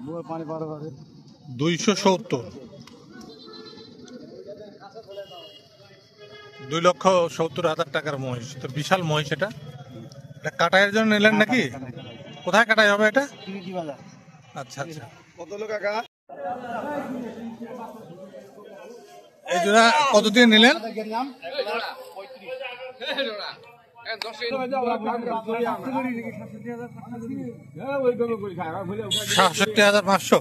270, 2,70,000 টাকার মহিষ। তো বিশাল মহিষ। এটা কাটাইয়ের জন্য নিলেন নাকি? কোথায় কাটাই হবে এটা? আচ্ছা আচ্ছা। এই জোড়া কত দিয়ে নিলেন? 67,500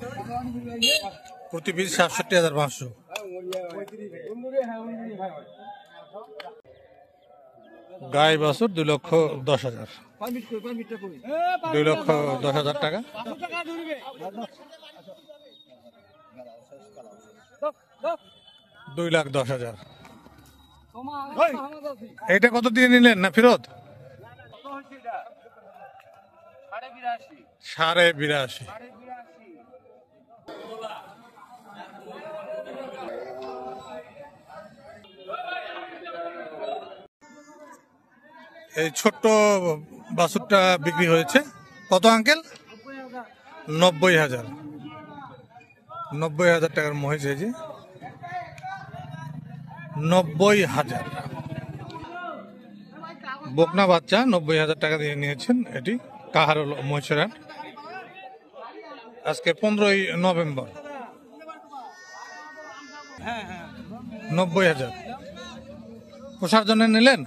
প্রতি পিস। 67,500। গাই বাছুর 2,10,000, 2,10,000 টাকা। $2,10,000। এটা কত দিয়ে নিলেন না ফেরত? 82,500। এই ছোট্ট বাছুরটা বিক্রি হয়েছে কত আঙ্কেল? 90,000। 90,000 টাকার মহিষ। এই যে 90,000 বকনা বাচ্চা। 90,000 টাকা দিয়ে নিয়েছেন। এটি কাহারোল মহিষের হাট। আজকে 15ই নভেম্বর। 90,000 পোষার জন্য নিলেন?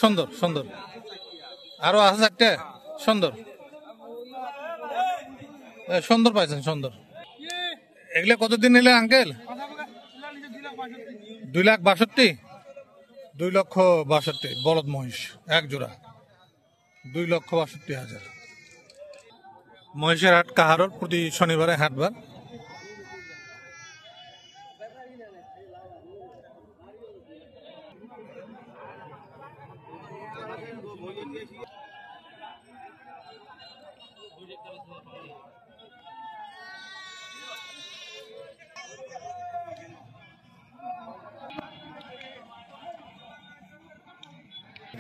সুন্দর সুন্দর। আরো আছে একটা সুন্দর সুন্দর পাইছেন সুন্দর। এগুলো কতদিন নিলেন আঙ্কেল? 2,62,000। 2,62,000 বলদ মহিষ এক জোড়া। 2,62,000। মহিষের হাট কাহারোল প্রতি শনিবারে হাটবার।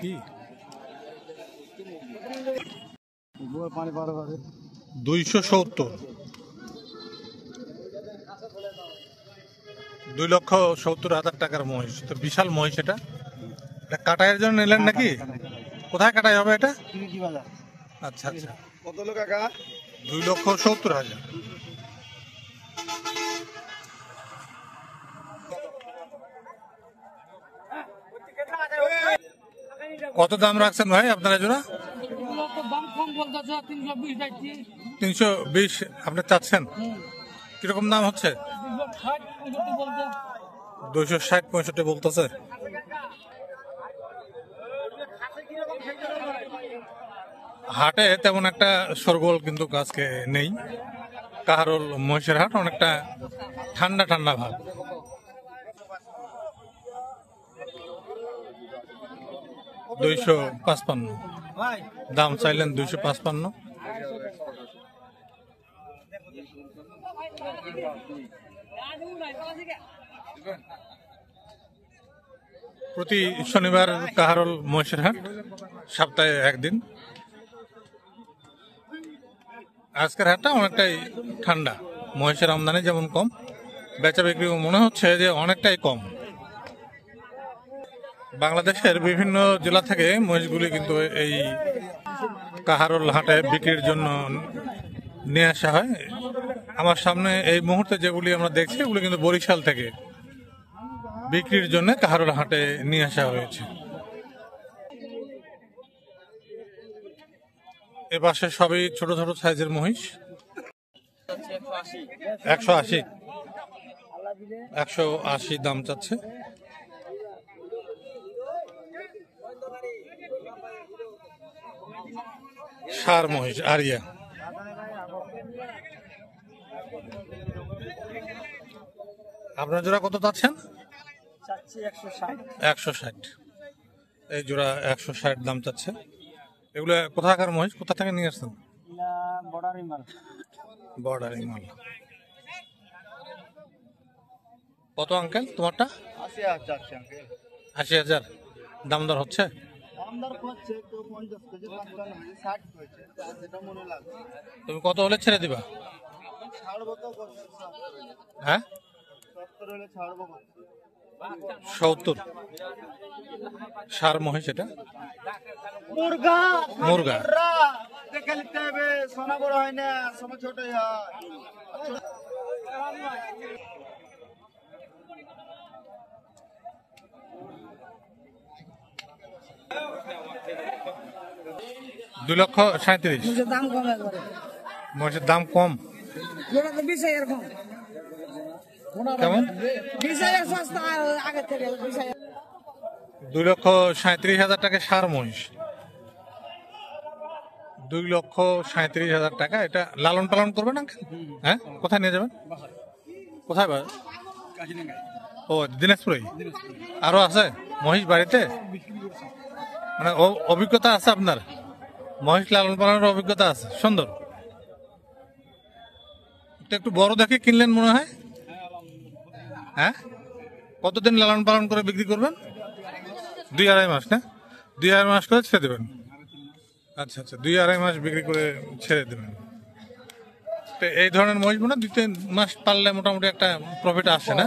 কি 270, 2,70,000 টাকার মহিষ। তো বিশাল মহিষ। এটা কাটাইয়ের জন্য নিলেন নাকি? কোথায় কাটাই হবে এটা? আচ্ছা আচ্ছা। কত লোক? 2,70,000। কত দাম রাখছেন ভাই আপনারা জোড়া? 320 আপনি চাচ্ছেন? কিরকম দাম হচ্ছে? 260-65 বলতেছে। হাটে তেমন একটা সরগোল কিন্তু আজকে নেই। কাহারোল মহিষের হাট অনেকটা ঠান্ডা ঠান্ডা ভাব। $255 দাম চাইলেন। 255। প্রতি শনিবার কাহারোল মহিষের হাট, সপ্তাহে একদিন। আজকের হাটটা অনেকটাই ঠান্ডা। মহিষের আমদানি যেমন কম, বেচা বিক্রি মনে হচ্ছে যে অনেকটাই কম। বাংলাদেশের বিভিন্ন জেলা থেকে মহিষগুলি কিন্তু এই কাহারোল হাটে বিক্রির জন্য নিয়ে আসা হয়। আমার সামনে এই মুহূর্তে যেগুলি আমরা দেখছি এগুলি কিন্তু বরিশাল থেকে বিক্রির জন্য কাহারোল হাটে নিয়ে আসা হয়েছে। এ পাশে সবই ছোট ছোট সাইজের মহিষ। 180 দাম চাচ্ছে। ষাঁড় মহিষ আরিয়া। আপনার জোড়া কত চাচ্ছেন? 160। এই জোড়া 160 দাম চাচ্ছে। এগুলো কোথাকার মহিষ? কোথা থেকে নিয়ে আসছেন? বর্ডারি মাল। কত আঙ্কেল তোমারটা? 80,000 দাম দর হচ্ছে? তুমি কত হলে ছেড়ে দিবা? হ্যাঁ 70 সার মহিষ এটা মুরগা মুরগা দেখে নিতে হবে, সোনা বড় হয় না, সোনা ছোটই হয়। দুই লক্ষ 37। দাম কম একবারে, মহিষের দাম কম যেটা তো 20,000 কম, কেমন? 20,000 সস্তা আগে থেকে 20,000। 2,37,000 টাকা সার মহিষ, 2,37,000 টাকা। এটা লালন পালন করবেন আঙ্কেল? হ্যাঁ, কোথায় নিয়ে যাবেন? কোথায় বা? ও দিনাজপুরে। আরো আছে মহিষ বাড়িতে? মানে অভিজ্ঞতা আছে আপনার? মহিষ লালন পালনের অভিজ্ঞতা আছে? সুন্দর। একটু বড় দেখে কিনলেন মনে হয়। হ্যাঁ, কতদিন লালন পালন করে বিক্রি করবেন? 2-2.5 মাস না? 2-2.5 মাস করে ছেড়ে দেবেন। আচ্ছা আচ্ছা, 2-2.5 মাস বিক্রি করে ছেড়ে দেবেন। তো এই ধরনের মহিষ মনে 2-3 মাস পারলে মোটামুটি একটা প্রফিট আসে না?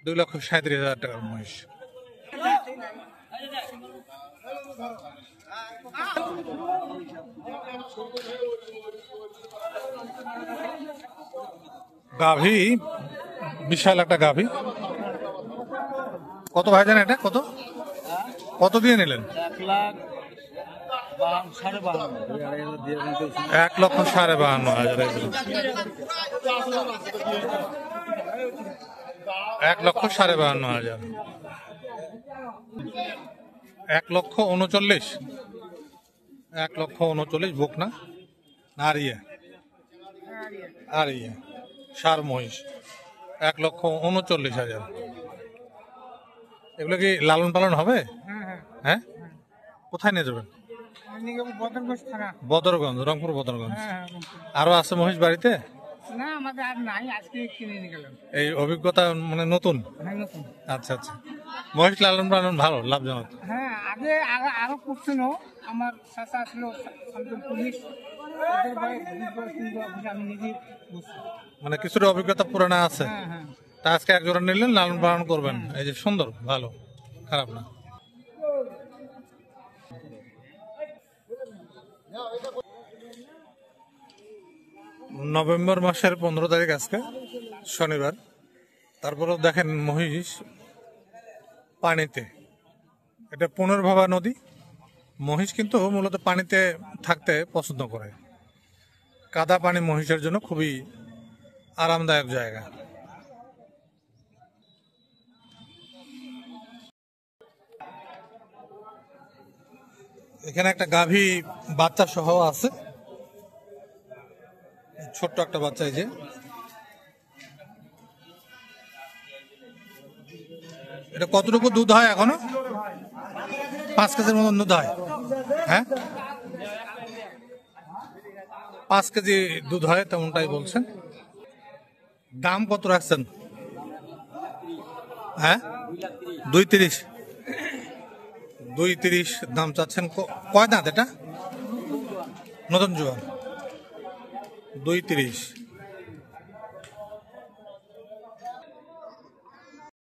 2,37,000 টাকার মহিষ। গাভী, বিশাল একটা গাভী। কত ভাই জানেন এটা? কত কত দিয়ে নিলেন? 1,52,500। 1,52,500। 1,39,000। 1,39,000 বুক না? আর ইয়ে সার মহিষ 1,39,000। এগুলো কি লালন পালন হবে? হ্যাঁ, কোথায় নিয়ে যাবেন? বদরগঞ্জ, রংপুর বদরগঞ্জ। আরো আছে মহিষ বাড়িতে? না, আমাদের আর নাই, আজকে কিনে নিয়ে গেলাম। এই অভিজ্ঞতা মানে নতুন? আচ্ছা আচ্ছা, মহিষ লালন পালন ভালো, লাভজনক। হ্যাঁ, আগে আরো করছিল, আমার চাচা ছিল পুলিশ, ওদের বয়স 20 বছর, 30 বছর, আমি নিজে বুঝছি। মানে কিছুটা অভিজ্ঞতা পুরানা আছে। হ্যাঁ, তা আজকে এক জোড়া নিলেন, লালন পালন করবেন। এই যে সুন্দর, ভালো, খারাপ না। নভেম্বর মাসের 15 তারিখ আজকে, শনিবার। তারপরেও দেখেন মহিষ পানিতে। এটা পুনর্ভবা নদী। মহিষ কিন্তু মূলত পানিতে থাকতে পছন্দ করে। কাদা পানি মহিষের জন্য খুবই আরামদায়ক জায়গা। এখানে একটা গাভী বাচ্চা সহ আছে, ছোট্ট একটা বাচ্চা। এই যে এটা কতটুকু দুধ হয় এখনো? 5 কেজির মতন দুধ হয়। হ্যাঁ, 5 কেজি দুধ হয়, তেমনটাই বলছেন। দাম কত রাখছেন? হ্যাঁ, 2.30। 2.30 দাম চাচ্ছেন। কয় দাঁত এটা? নতুন জোয়ান। 2.30।